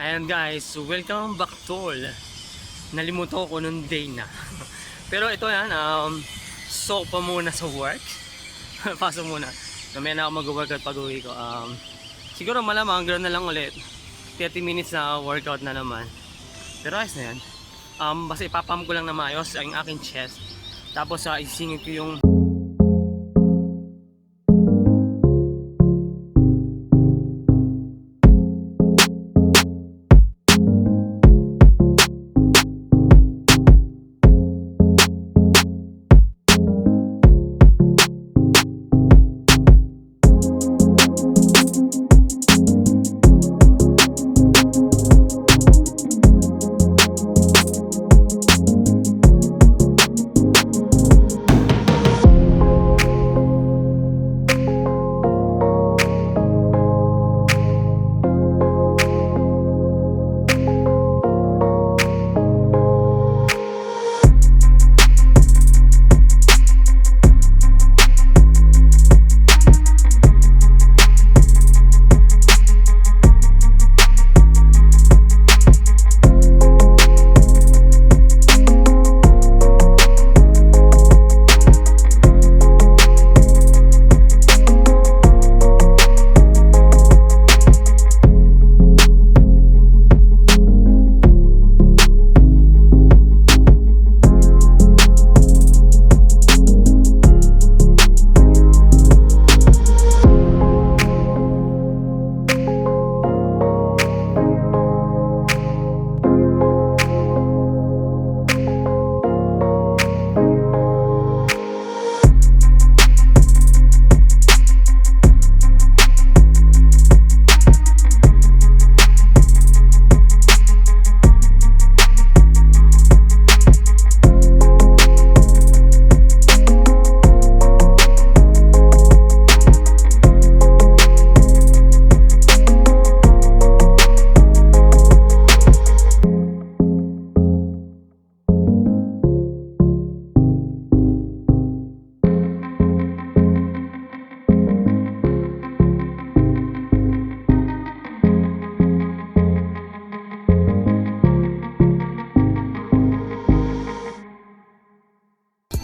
Ayan guys, so welcome back tol. Nalimutan ko nung day na. Pero ito yan, so pa muna sa work. Pasok muna. Mamaya na ako mag-workout pag uwi ko. Siguro malamang ganoon na lang ulit. 30 minutes na workout na naman. Pero ayos na yan. Basta ipapam ko lang na maayos ang aking chest. Tapos isingit ko yung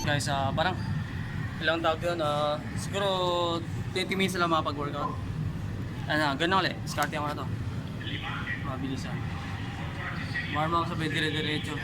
guys, parang ilang tawag yun, siguro 20 minutes na lang makapag-workout. Ganun ulit, discarding ako na to. Mabilisan. Marma ako sabay dire-diretso.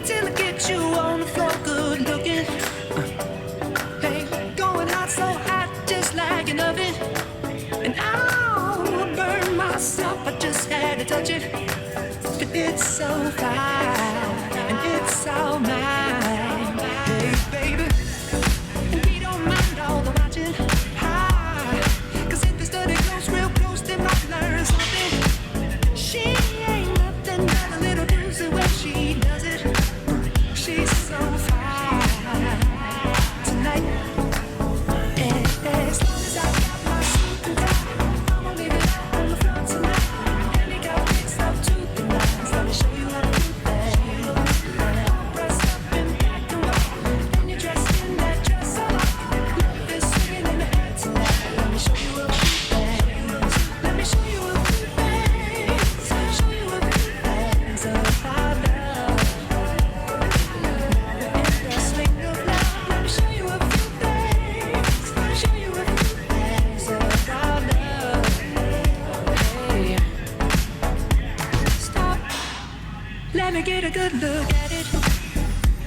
Till I get you on the floor, good looking. Hey, going hot, so hot, just like an oven. And I'll burn myself, I just had to touch it. But it's so fine, and it's all mine. Hey, baby, and we don't mind all the watching. Cause if this dirty close real close, they might learn something. She ain't nothing but a little doozy when she does it. She's so fine tonight. And as long as I got my suit and tie, I'ma leave it out on the front tonight. And it got mixed up to the nines. Let me show you how to do things. All dressed up in black and white, and you're dressed in that dress I like. Love is swinging in the air tonight. Let me show you a few things. Let me show you a few things. Show you a few things about love. Let me get a good look at it.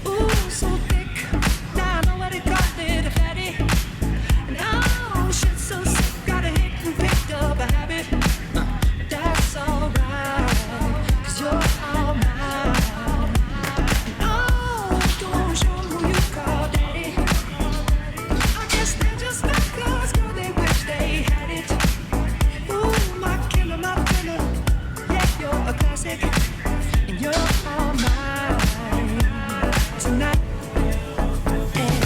Ooh, so thick. Now I know what it called it, a fatty. And oh, shit, so sick. Got a hit and picked up a habit. That's alright, cause you're all mine. Oh, don't show 'em who you call daddy. I guess they're just not cause, girl, they wish they had it. Ooh, my killer, yeah, you're a classic. And you're all mine tonight. And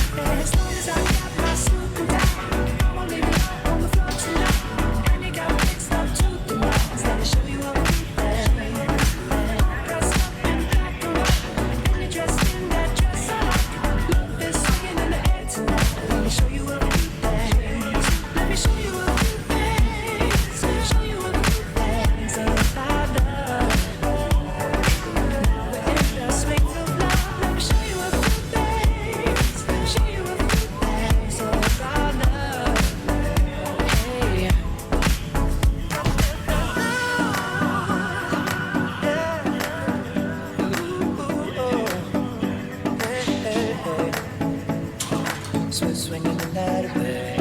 Swinging the night away,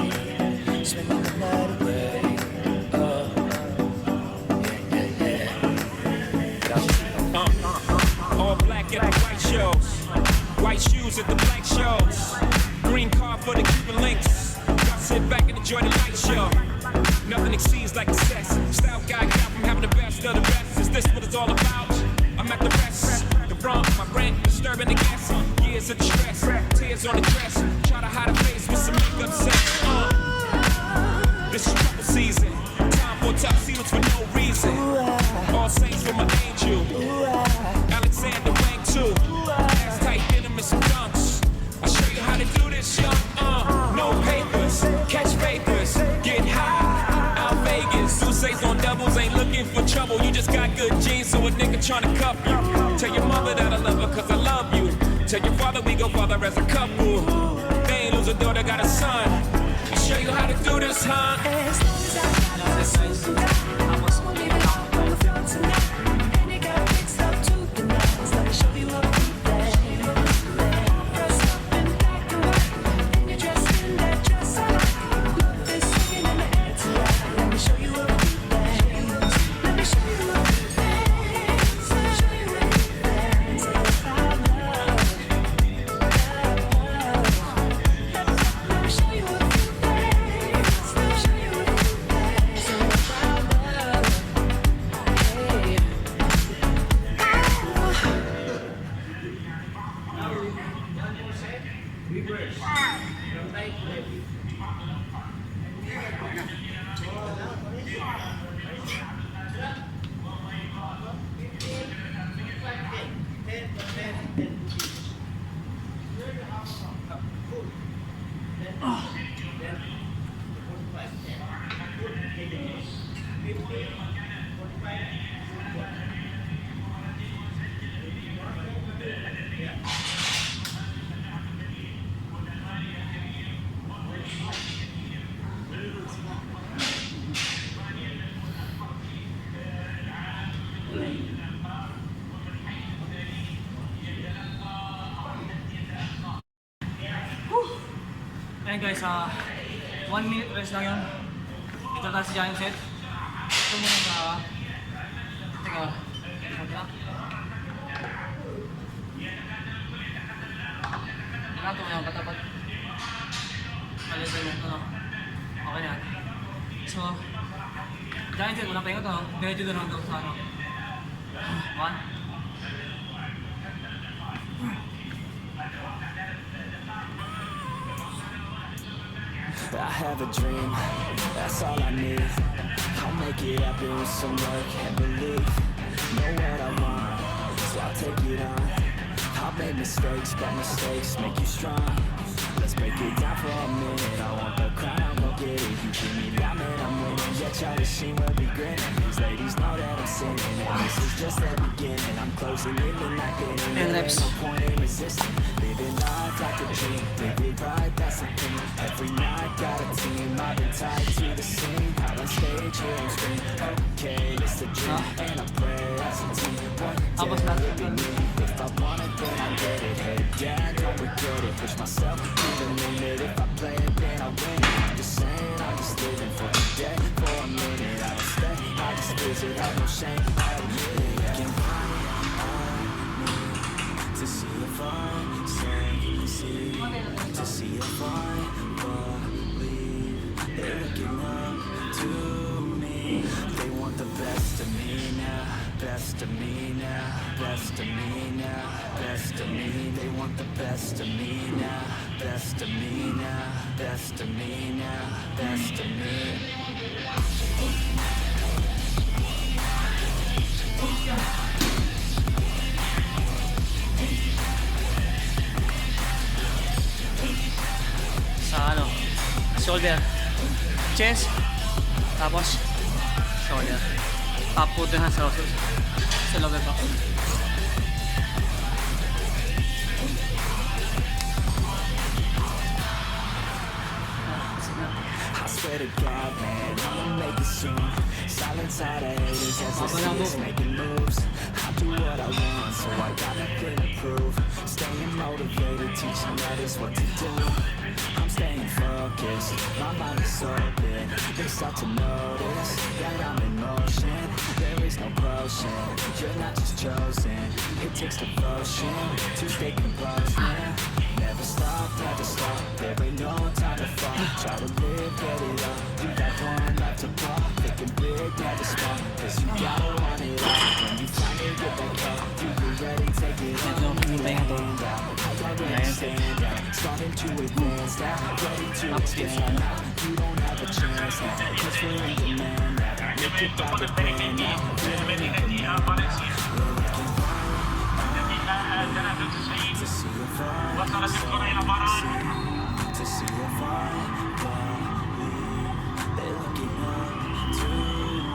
swinging the night away. Oh, yeah, yeah. All black at the white shows, white shoes at the black shows, green car for the Cuban links. Y'all sit back and enjoy the light show. Nothing exceeds like excess. Style guy got from having the best of the best. Is this what it's all about? I'm at the rest. The wrong, my rent, disturbing the guests. Years of distress, tears on the dress. Try to hide a face with some makeup set. This is trouble season. Time for tuxedos for no reason. All saints for my angel. Alexander Wang too. Ass tight denim and some dunks. I'll show you how to do this, young. No papers, catch papers, get high. Out Vegas, Sousa's on doubles, ain't looking for trouble. You just got good genes, so a nigga tryna cuff you. Tell your mother that I love her, cause I love you. Tell your father we go father as a couple. They ain't lose a daughter, got a son. I'll show you how to do this, huh? As long as I got this I was wondering on the floor tonight. And it got mixed up to the night. Let me show you what we play. Dress up in black and white, and you're dressed in that dress I like. Love is swinging in the air tonight. Let me show you what we play. Let me show you what we play. Let me show you what we play. Say it's our love. Let me show you what we play. Let me show you what we play. Say it's our love. Hey. Ayan guys, 1 minute rest lang yun. Ito na si Giant Set. Ito muna sa... Teka, ito mo yung katapat. Malitin mo ito, no? Okay na. So, Giant Set, wala pa yung ito, no? Diretso doon hanggang sa ano. 1. I have a dream, that's all I need. I'll make it happen with some work and belief. Know what I want, so I'll take it on. I'll make mistakes, but mistakes make you strong. Let's break it down for a minute. I want the crown, I'm gon' get it. You give me that, man, I'm winning. Yeah, try to see will be grinning. These ladies know that I'm sinning, and this is just the beginning. I'm closing in the night, getting there, ain't no point in resisting. Living life like a dream, live it right, that's the thing. Every night, got a team, I've been tied to the scene. Out on stage, here on screen. Okay, it's a dream, and I pray as a team. One day it'll be me. If I want it, then I get it. Head down, don't regret it. Push myself to the limit. If I play it, then I win it. I'm just saying, I'm just living for today. For a minute, I don't stay, I just visit. Have no shame, I admit it. Looking right on me to see if I see, to see if I believe. They're looking up to me. They want the best of me now, best of me now, best of me now, best of me. They want the best of me now, best of me now, best of me now, best of me. Sa ano, shoulder, chest, tapos shoulder. Paputo na sa lower back. I swear to God, man, I'ma make it soon. Silence all the haters as the seas making moves. I've do what I want, so I got nothing to prove. Staying motivated, teaching others what to do. I'm staying focused, my mind is open. They start to notice that I'm in motion. There is no potion, you're not just chosen. It takes devotion to stay composed, man. Never stop, there ain't no time to fall. Try to live, get it up, you got one life to pop. Thinking big, never small, cause you gotta want it all. When you find it, get that call, you be ready, take it on. Stand out, I already stand out. Starting to advance now, ready to expand now. You don't have a chance now, cause we're in demand now. Make it by the brand now, we're in demand. To see if I to see if I they're looking up to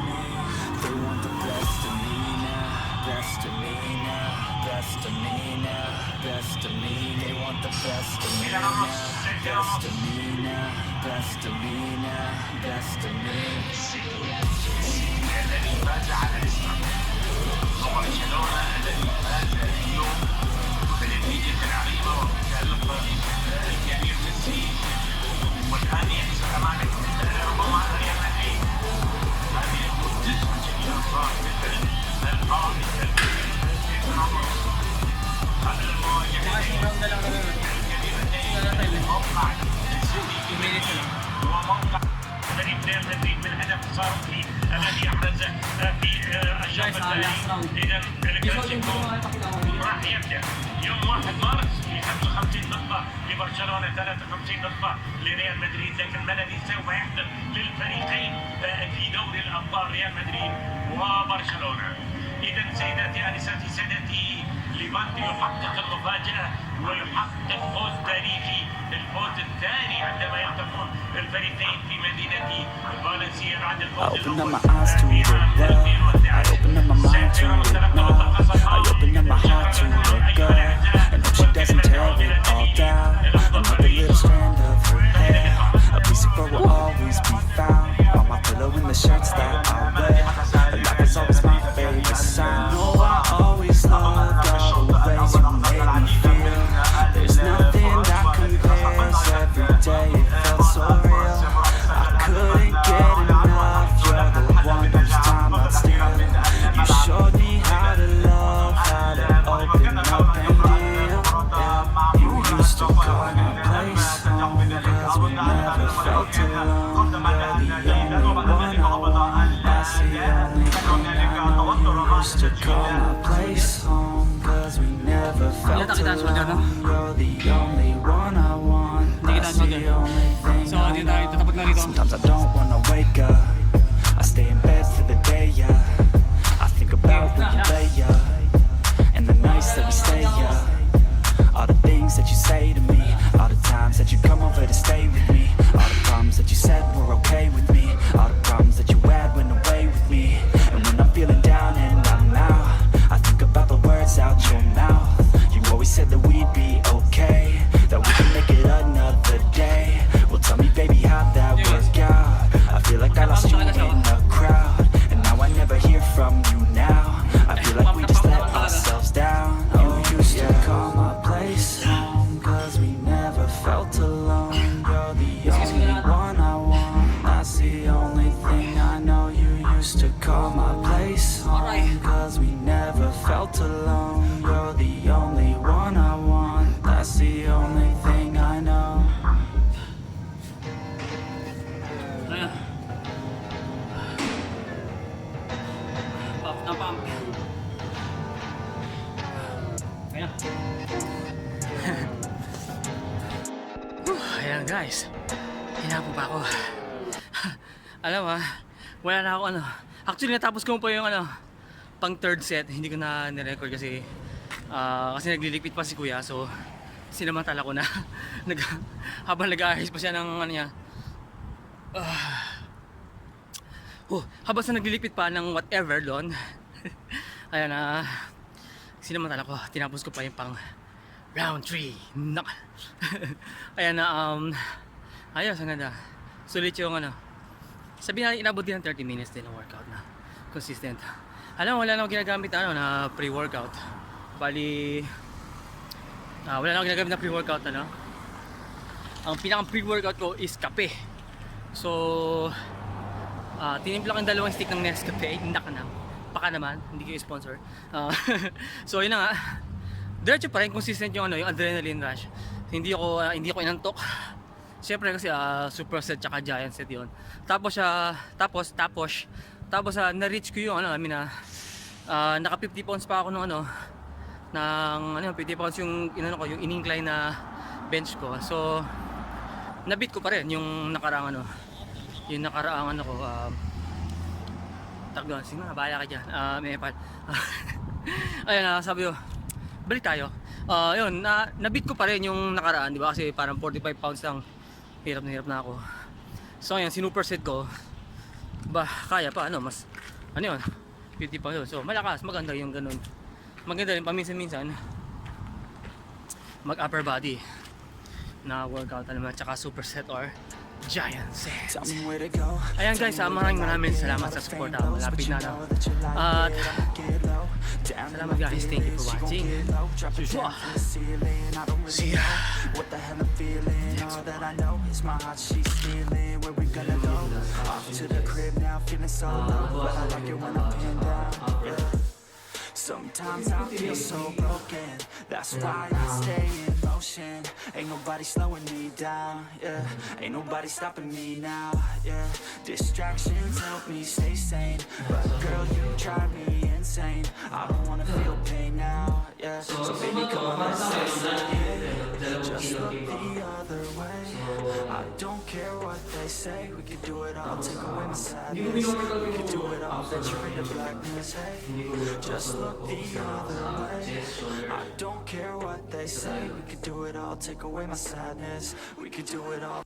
me. They want the best of me now, best of me now, best of me now, best of me. They want the best of me now, best of me now, best of me now, best of me. الذي فاز على اسمه وبرشلونة الذي فاز اليوم بنتيجة عريضة وبتألق الكبير ميسي والآن يحصل أمامك ربما ريال مدريد. هذه يكون جزء جديد صار مثل القاضي قبل المواجهة الكبيرتين موقع السيتي وموقع فريق ريال مدريد من هدف صاروخي الذي احرز في الشوط الثاني. اذا الكلاسيكو راح يبدا يوم 1 مارس ب 55 نقطه لبرشلونه، 53 نقطه لريال مدريد، لكن ما الذي سوف يحدث للفريقين في دوري الابطال ريال مدريد وبرشلونه؟ اذا سيداتي انساتي سادتي، ليفانتي يحقق المفاجاه ويحقق فوز تاريخي، الفوز الثاني عندما يلتقون الفريقين في مدينة فالنسيا بعد الفوز الأول في عام 2011. Open up my mind to it now. I open up my heart to a girl, and hope she doesn't tear it all down. Another little strand of her hair, a piece of her will always be found on my pillow in the shirts that I wear. Life is always my favorite sound. No, I always loved all the ways you made me feel. There's nothing that compares. Every day it felt so real. I couldn't get enough. You're the one whose time I'd steal. You showed me how to love, how to open up and deal. You used to call my place home, cause we never felt alone. You're the only one I want, that's the only thing I know. You used to call my place home, cause we never felt alone. You're the only one I want, that's the only thing I know. Sometimes I don't wanna wake up, I stay in bed for the day, yeah. I think about when you lay, yeah, and the nights that we stay, yeah. All the things that you say to me, all the times that you come over to stay with me, all the problems that you said were okay with me, all the problems that you had went away with me. And when I'm feeling down and I'm out, I think about the words out your mouth. You always said that we'd be okay, that we can make it another day. Well, tell me, baby, how'd that work out? I feel like I lost you in the crowd, and now I never hear from you now. I feel like we just let ourselves down. You used to call my place home, cause we never felt alone. You're the only one I want, that's the only thing I know. You used to call my place home, cause we never felt alone. You're the only one I want, that's the only thing I know. Pump na pump. Ayan. Ayan guys. Hinapo pa ako. Alam wala na ako Actually natapos ko pa yung pang third set. Hindi ko na nirecord kasi naglilipit pa si kuya. So sinamantala ko na. Habang nag-aayos pa siya ng niya. Habang sa naglilipit pa ng whatever doon. Ayan sinamantala ko, tinapos ko pa yung pang round 3. Ayan ayos, ang ganda. Sulit yung sabihin natin inabot din ng 30 minutes din ng workout na consistent. Alam mo, wala na akong ginagamit na, ano, na pre-workout. Bali, wala na akong ginagamit na pre-workout, ano. Ang pinakang pre-workout ko is kape. So, tinimpla ko yung 2 stick ng Nescafe. Hinda ka na. Baka naman, hindi kayo sponsor. So, yun na nga. Diretso pa rin, consistent yung, ano, yung adrenaline rush. Hindi ko inantok. Siyempre kasi superset tsaka giant set yun. Tapos na-reach ko yung ano, naka 50 pounds pa ako nung ano, ng 50 pounds yung yung in-incline na bench ko. So na-beat ko pa rin yung nakaraang ko, tagdoon, sige na, baya ka dyan, ayun, sabi ko, balik tayo. Yun, na-beat ko pa rin yung nakaraan, di ba? Kasi parang 45 pounds lang, hirap na ako. So ngayon, sinuperset ko, kaya pa, mas, 50 pounds yun. So malakas, maganda yung ganun. Maganda rin paminsan-minsan mag upper body na workout, tsaka superset or giant set. Ayan guys, maraming salamat sa support. Malapit na na. At salamat guys, thank you for watching. See ya. What the hell I'm feeling? All that I know is my heart, she's stealing. Where we gonna go? Off to the crib now, feeling so low, but I like it when I'm pinned down. Yeah. Sometimes I feel so broken. That's why I stay in motion. Ain't nobody slowing me down. Yeah, ain't nobody stopping me now. Yeah, distractions help me stay sane, but girl, you drive me insane. I don't wanna feel pain now. Yeah, so baby, come on, let's say something. Just look the other way. I don't care what they say. We could do it all, take away my sadness. We could do it all, let you in the blackness. Hey, just look the other way. I don't care what they say. We could do it all, take away my sadness. We could do it all.